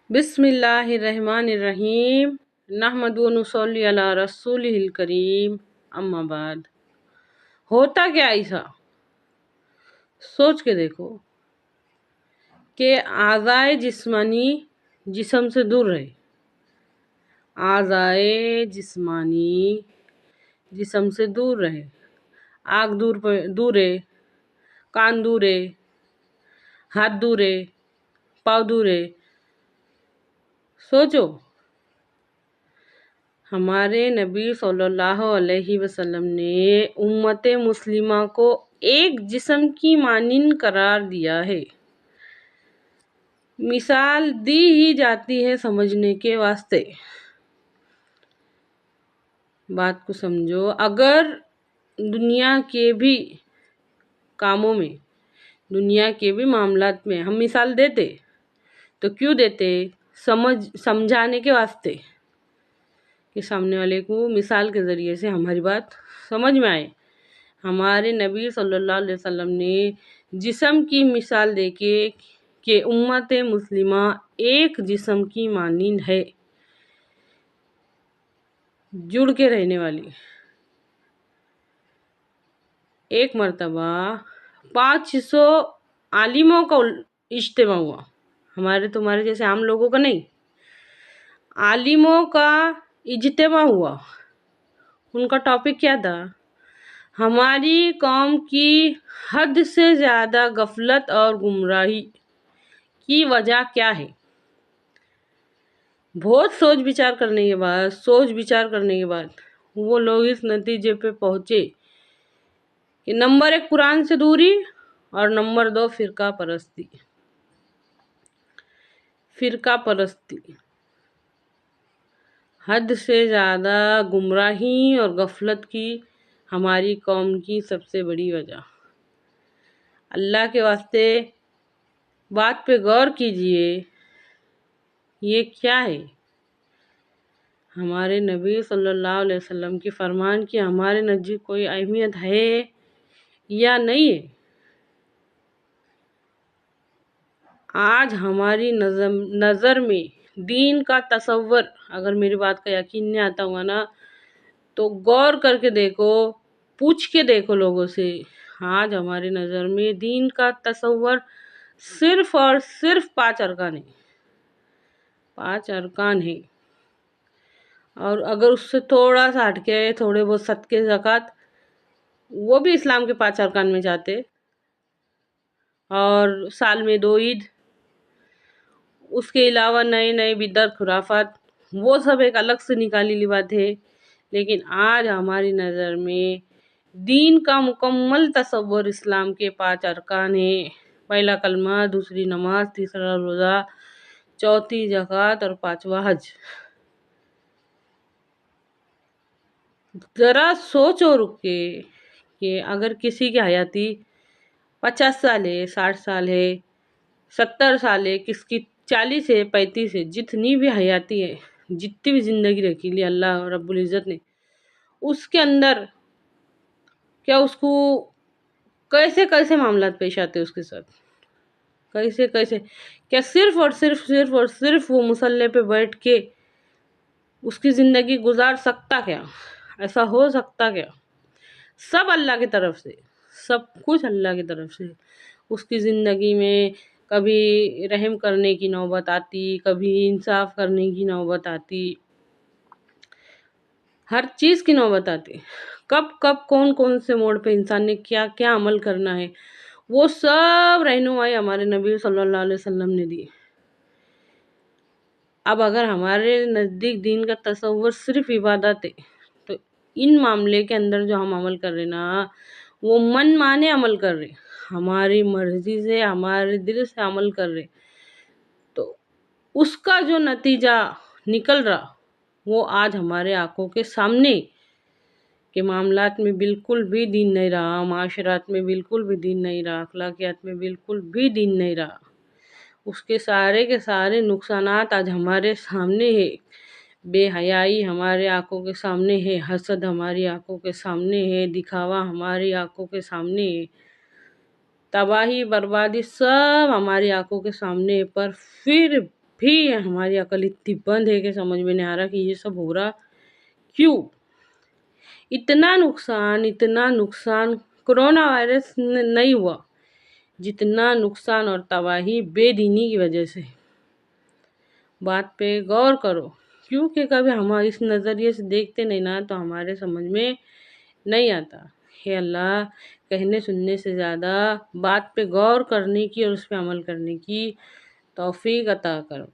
بسم اللہ الرحمن الرحیم نحمد و نصلی علی رسول الکریم اما بعد۔ ہوتا کیا ایسا سوچ کے دیکھو کہ اعضائے جسمانی جسم سے دور رہے، اعضائے جسمانی جسم سے دور رہے، آنکھ دور ہے، کان دور ہے، ہاتھ دور ہے، پاؤں دور ہے۔ سوچو، ہمارے نبی صلی اللہ علیہ وسلم نے امت مسلمہ کو ایک جسم کی مانند قرار دیا ہے۔ مثال دی ہی جاتی ہے سمجھنے کے واسطے۔ بات کو سمجھو، اگر دنیا کے بھی کاموں میں، دنیا کے بھی معاملات میں ہم مثال دیتے تو کیوں دیتے؟ سمجھانے کے واسطے، کہ سامنے والے کو مثال کے ذریعے سے ہماری بات سمجھ میں آئے۔ ہمارے نبی صلی اللہ علیہ وسلم نے جسم کی مثال دے کے کہ امت مسلمہ ایک جسم کی مانند ہے، جڑ کے رہنے والی۔ ایک مرتبہ 500 عالموں کا اجتماع ہوا، ہمارے تمہارے جیسے عام لوگوں کا نہیں، عالموں کا اجتماع ہوا۔ ان کا ٹاپک کیا تھا؟ ہماری قوم کی حد سے زیادہ غفلت اور گمراہی کی وجہ کیا ہے؟ بہت سوچ بچار کرنے کے بعد وہ لوگ اس نتیجے پہ پہنچے کہ نمبر 1 قرآن سے دوری اور نمبر 2 فرقہ پرستی۔ حد سے زیادہ گمراہی اور غفلت کی ہماری قوم کی سب سے بڑی وجہ۔ اللہ کے واسطے بات پہ غور کیجئے، یہ کیا ہے؟ ہمارے نبی صلی اللہ علیہ وسلم کی فرمان کی ہمارے نزدیک کوئی اہمیت ہے یا نہیں ہے؟ آج ہماری نظر میں دین کا تصور، اگر میری بات کا یقین نہیں آتا ہوا نا تو غور کر کے دیکھو، پوچھ کے دیکھو لوگوں سے۔ آج ہماری نظر میں دین کا تصور صرف اور صرف 5 ارکان ہیں، اور اگر اس سے تھوڑا سا ہٹ کے تھوڑے بہت صدقے زکوٰۃ، وہ بھی اسلام کے 5 ارکان میں جاتے، اور سال میں 2 عید، اس کے علاوہ نئے بدعت خرافات، وہ سب ایک الگ سے نکالی لی بات ہے۔ لیکن آج ہماری نظر میں دین کا مکمل تصور اسلام کے 5 ارکان ہیں: پہلا کلمہ، دوسری نماز، تیسرا روزہ، چوتھی زکوٰۃ اور 5واں حج۔ ذرا سوچو رک کے کہ اگر کسی کی حیاتی 50 سال ہے، 60 سال ہے، 70 سال ہے، کس کی 40 ہے، 35 ہے، جتنی بھی حیاتی ہے، جتنی بھی زندگی رکھی لی اللہ رب العزت نے، اس کے اندر کیا اس کو کیسے معاملات پیش آتے اس کے ساتھ؟ کیسے کیا صرف وہ مصلی پہ بیٹھ کے اس کی زندگی گزار سکتا کیا؟ ایسا ہو سکتا کیا؟ سب اللہ کی طرف سے، سب کچھ اللہ کی طرف سے۔ اس کی زندگی میں کبھی رحم کرنے کی نوبت آتی، کبھی انصاف کرنے کی نوبت آتی، ہر چیز کی نوبت آتی۔ کب کون سے موڑ پہ انسان نے کیا عمل کرنا ہے، وہ سب رہنمائی ہمارے نبی صلی اللہ علیہ وسلم نے دی۔ اب اگر ہمارے نزدیک دین کا تصور صرف عبادت ہے تو ان معاملے کے اندر جو ہم عمل کر رہے نا، وہ من مانے عمل کر رہے، ہماری مرضی سے، ہمارے دل سے عمل کر رہے، تو اس کا جو نتیجہ نکل رہا وہ آج ہمارے آنکھوں کے سامنے کہ معاملات میں بالکل بھی دین نہیں رہا، معاشرات میں بالکل بھی دین نہیں رہا، اخلاقیات میں بالکل بھی دین نہیں رہا۔ اس کے سارے نقصانات آج ہمارے سامنے ہے۔ بے حیائی ہمارے آنکھوں کے سامنے ہے، حسد ہماری آنکھوں کے سامنے ہے، دکھاوا ہماری آنکھوں کے سامنے ہے، تباہی بربادی سب ہماری آنکھوں کے سامنے ہے، پر پھر بھی ہماری عقل اتنی بند ہے کہ سمجھ میں نہیں آ رہا کہ یہ سب ہو رہا کیوں۔ اتنا نقصان کرونا وائرس نہیں ہوا جتنا نقصان اور تباہی بے دینی کی وجہ سے۔ بات پہ غور کرو، کیونکہ کبھی ہم اس نظریے سے دیکھتے نہیں نا تو ہمارے سمجھ میں نہیں آتا۔ ہے اللہ کہنے سننے سے زیادہ بات پہ غور کرنے کی اور اس پہ عمل کرنے کی توفیق عطا کرو۔